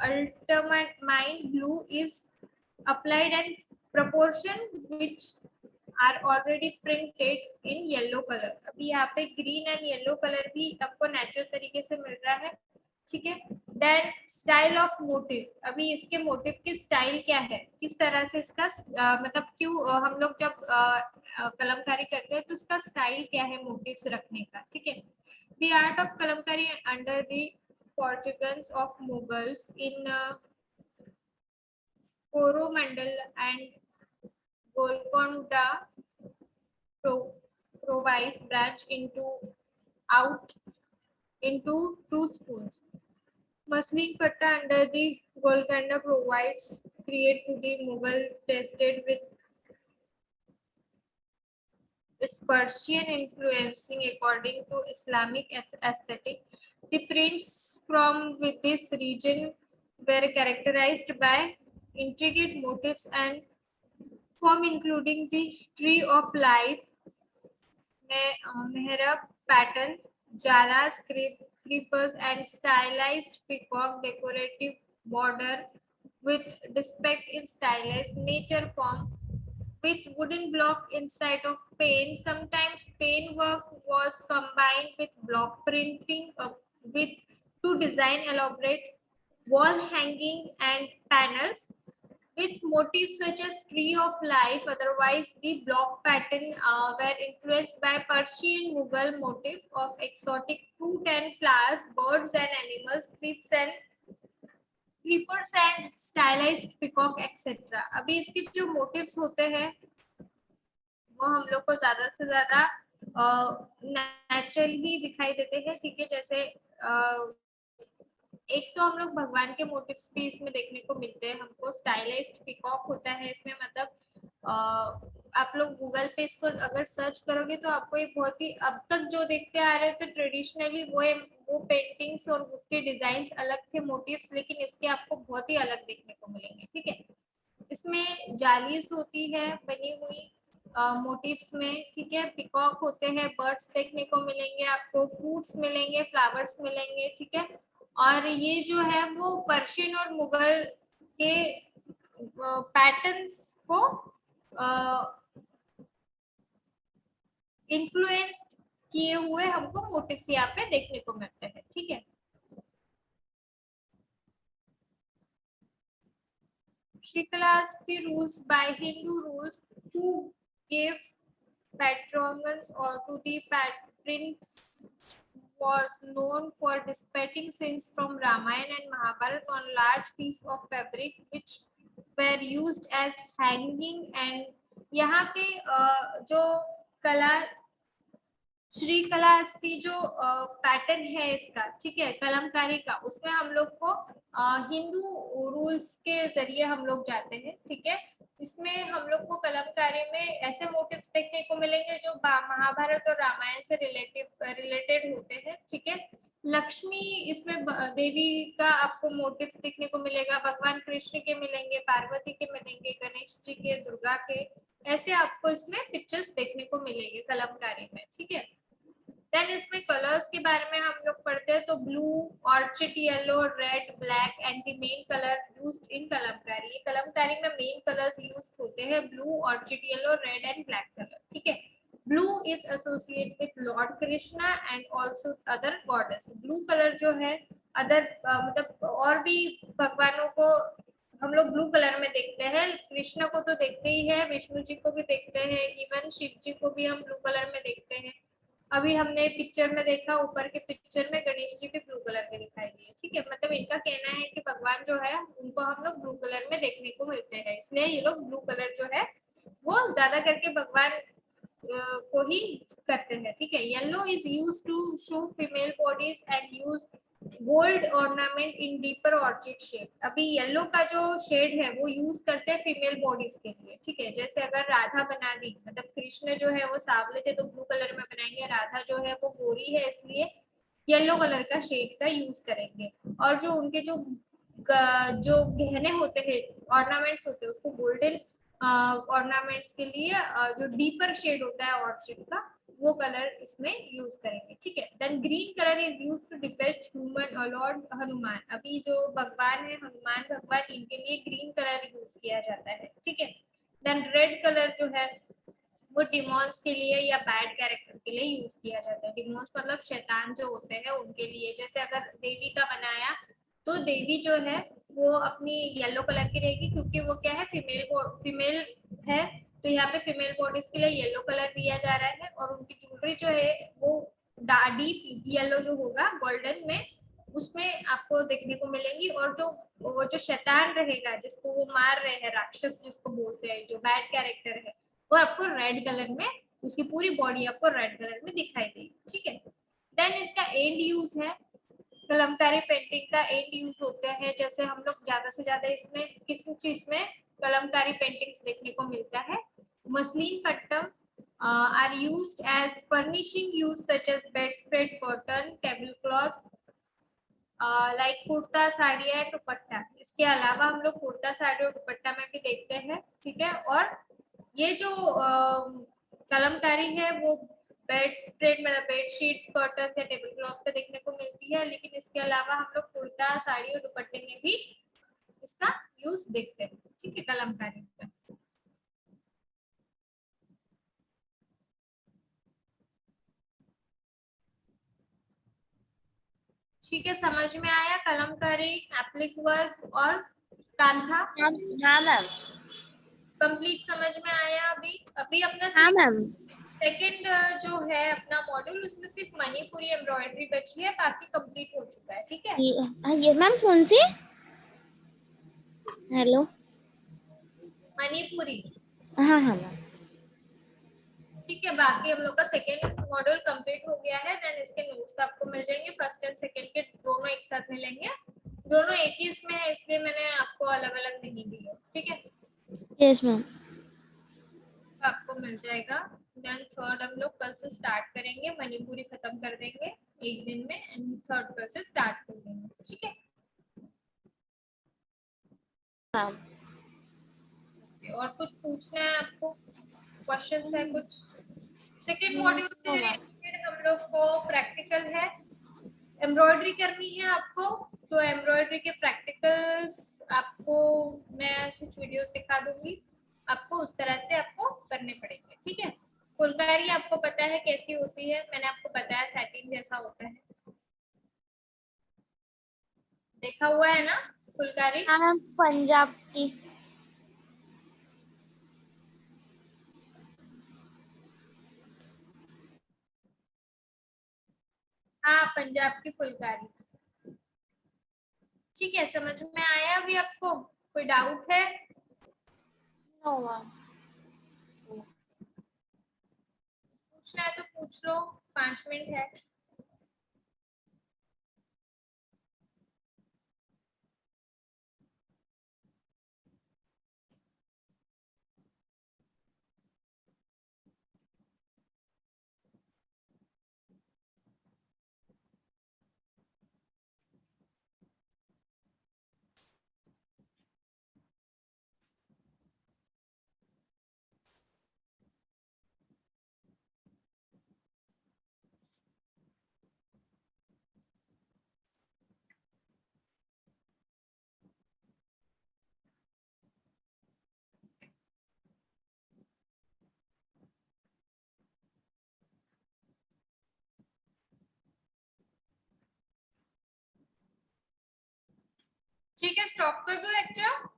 ultramarine blue is applied and proportion which are already printed in yellow color। अभी यहाँ पे ग्रीन एंड येलो कलर भी आपको नेचुरल तरीके से मिल रहा है, ठीक है। Then style of motive. अभी इसके मोटिव की स्टाइल क्या है, किस तरह से इसका मतलब क्यों हम लोग जब कलमकारी करते हैं तो उसका स्टाइल क्या है मोटिव्स रखने का, ठीक है। The art of Kalamkari under the Portuguese of Mughals in Coromandel and Golconda province branch out into two schools. Muslin Patta under the Golconda provides create to the Mughal tested with its Persian influencing according to Islamic aesthetic. The prints from with this region were characterized by intricate motifs and form including the tree of life, mehrab pattern, jalas, creepers, and stylized peacock decorative border with defect in stylized nature form with wooden block inside of pane. Sometimes pane work was combined with block printing with to design elaborate wall hanging and panels with motifs such as tree of life. Otherwise, the block pattern were influenced by Persian Mughal motif of exotic fruit and flowers, birds and animals, creepers and stylized peacock etc. अभी इसके जो motifs होते हैं वो हम लोग को ज्यादा से ज्यादा नेचुरल ही दिखाई देते हैं, ठीक है। जैसे एक तो हम लोग भगवान के मोटिव्स भी इसमें देखने को मिलते हैं हमको। स्टाइलाइज्ड पीकॉक होता है इसमें, मतलब आप लोग गूगल पे इसको अगर सर्च करोगे तो आपको ये बहुत ही अब तक जो देखते आ रहे थे ट्रेडिशनली वो पेंटिंग्स और उसके डिजाइन अलग थे मोटिव्स, लेकिन इसके आपको बहुत ही अलग देखने को मिलेंगे, ठीक है। इसमें जालीज होती है बनी हुई मोटिव्स में, ठीक है। पिकॉक होते हैं, बर्ड्स देखने को मिलेंगे आपको, फ्रूट्स मिलेंगे, फ्लावर्स मिलेंगे, ठीक है। और ये जो है वो पर्शियन और मुगल के पैटर्न्स को इन्फ्लुएंस किए हुए हमको मोटिव्स यहाँ पे देखने को मिलते हैं, ठीक है। Shrikalahasti rules by Hindu rules who gave patronage or to the prince was known for dispatching scenes from Ramayana and Mahabharata on large piece of fabric which were used as hanging। and यहाँ पे जो कला श्री कलाहस्ती जो pattern है इसका, ठीक है, कलमकारी का, उसमें हम लोग को हिंदू रूल्स के जरिए हम लोग जाते हैं, ठीक है। इसमें हम लोग को कलमकारी में ऐसे मोटिव्स देखने को मिलेंगे जो महाभारत और रामायण से रिलेटेड होते हैं, ठीक है। लक्ष्मी इसमें देवी का आपको मोटिव देखने को मिलेगा, भगवान कृष्ण के मिलेंगे, पार्वती के मिलेंगे, गणेश जी के, दुर्गा के, ऐसे आपको इसमें पिक्चर्स देखने को मिलेंगे कलमकारी में, ठीक है। देन इसमें कलर्स के बारे में हम लोग पढ़ते हैं तो blue, orchid yellow, red, black and the main colour used in Kalamkari. Kalamkari में मेन कलर्स यूज्ड होते हैं blue, orchid yellow, red and black colour, ठीक है। Blue is associated with Lord Krishna and also other goddess. Blue colour जो है other मतलब और भी भगवानों को हम लोग ब्लू कलर में देखते हैं। कृष्ण को तो देखते ही है, विष्णु जी को भी देखते हैं, इवन शिव जी को भी हम ब्लू कलर में देखते हैं। अभी हमने पिक्चर में देखा, ऊपर के पिक्चर में गणेश जी भी ब्लू कलर के दिखाई दिए, ठीक है। मतलब इनका कहना है कि भगवान जो है उनको हम लोग ब्लू कलर में देखने को मिलते हैं, इसलिए ये लोग ब्लू कलर जो है वो ज्यादा करके भगवान को ही करते हैं, ठीक है। Yellow is used to show female bodies and use gold ornament in deeper orchid shade. अभी येलो का जो शेड है वो यूज करते हैं फीमेल बॉडीज के लिए, ठीक है। जैसे अगर राधा बना दी, मतलब कृष्ण जो है वो सांवले थे तो ब्लू कलर में बनाएंगे, राधा जो है वो गोरी है इसलिए येलो कलर का शेड का यूज करेंगे। और जो उनके जो गहने होते हैं, ऑर्नामेंट्स होते हैं, उसको गोल्डन ऑर्नामेंट्स के लिए जो डीपर शेड होता है ऑर्चिड का वो कलर इसमें यूज करेंगे, ठीक है। Then green colour is use to depict human lord Hanuman. अभी जो भगवान है हनुमान भगवान, इनके लिए ग्रीन कलर यूज किया जाता है, ठीक है। देन रेड कलर जो है वो डिमोन्स के लिए या बैड कैरेक्टर के लिए यूज किया जाता है। डिमोन्स मतलब शैतान जो होते हैं उनके लिए। जैसे अगर देवी का बनाया तो देवी जो है वो अपनी येलो कलर की रहेगी, क्योंकि वो क्या है, फीमेल है, तो यहाँ पे फीमेल बॉडीज के लिए येलो कलर दिया जा रहा है। और उनकी ज्वेलरी जो है वो डीप येलो जो होगा गोल्डन में, उसमें आपको देखने को मिलेंगी। और जो वो जो शैतान रहेगा जिसको वो मार रहे हैं, राक्षस जिसको बोलते हैं, जो बैड कैरेक्टर है, वो आपको रेड कलर में, उसकी पूरी बॉडी आपको रेड कलर में दिखाई देगी, ठीक है। देन इसका एंड यूज है, कलमकारी पेंटिंग का एंड यूज होता है। जैसे हम लोग ज्यादा से ज्यादा इसमें किस चीज में कलमकारी पेंटिंग्स देखने को मिलता है, Masulipatnam are used as furnishing use such as bed spread, cotton, table cloth, like kurta, sari and dupatta. इसके अलावा हम लोग कुर्ता, साड़ी और दुपट्टा में भी देखते हैं, ठीक है। और ये जो कलमकारी है वो बेड स्प्रेड मतलब बेड शीट्स, कर्टन या टेबल क्लॉथ पे देखने को मिलती है, लेकिन इसके अलावा हम लोग कुर्ता, साड़ी और दुपट्टे में भी इसका यूज देखते हैं, ठीक है, कलमकारी का। ठीक है, समझ में आया कलमकारी, एप्लिक वर्क और कांथा? हाँ मैम। कंप्लीट समझ में आया? अभी अभी अपना हाँ मैम। सेकंड जो है अपना मॉड्यूल, उसमें सिर्फ मणिपुरी एम्ब्रॉयडरी बची है, बाकी कंप्लीट हो चुका है, ठीक है। ये मैम कौन सी? हेलो। मणिपुरी, हाँ हाँ मैम। ठीक है। बाकी हम लोग का सेकंड मॉड्यूल कंप्लीट हो गया है। देन इसके नोट्स आपको मिल जाएंगे, फर्स्ट एंड सेकंड के दोनों एक साथ मिलेंगे। दोनों एक ही इसमें है, इसलिए मैंने आपको अलग अलग नहीं दिया, ठीक है। Yes ma'am. आपको मिल जाएगा। देन थर्ड हम लोग कल से स्टार्ट करेंगे, मणिपुरी खत्म कर देंगे एक दिन में, एंड थर्ड कल से स्टार्ट कर देंगे, ठीक है। मैम और कुछ पूछना है आपको, क्वेश्चन है कुछ? सेकेंड मॉड्यूल से रिलेटेड हम लोग को प्रैक्टिकल है, एम्ब्रॉयडरी करनी है आपको, तो एम्ब्रॉयडरी के प्रैक्टिकल्स आपको मैं कुछ वीडियोस दिखा दूंगी, आपको उस तरह से आपको करने पड़ेंगे, ठीक है। फुलकारी आपको पता है कैसी होती है, मैंने आपको बताया सैटिन जैसा होता है, देखा हुआ है ना फुलकारी? हाँ मैम, पंजाब की। हाँ, पंजाब की फुलकारी, ठीक है। समझ में आया अभी आपको? कोई डाउट है? No ma'am. पूछना है तो पूछ लो, 5 मिनट है। ठीक है, स्टॉप कर दो लेक्चर।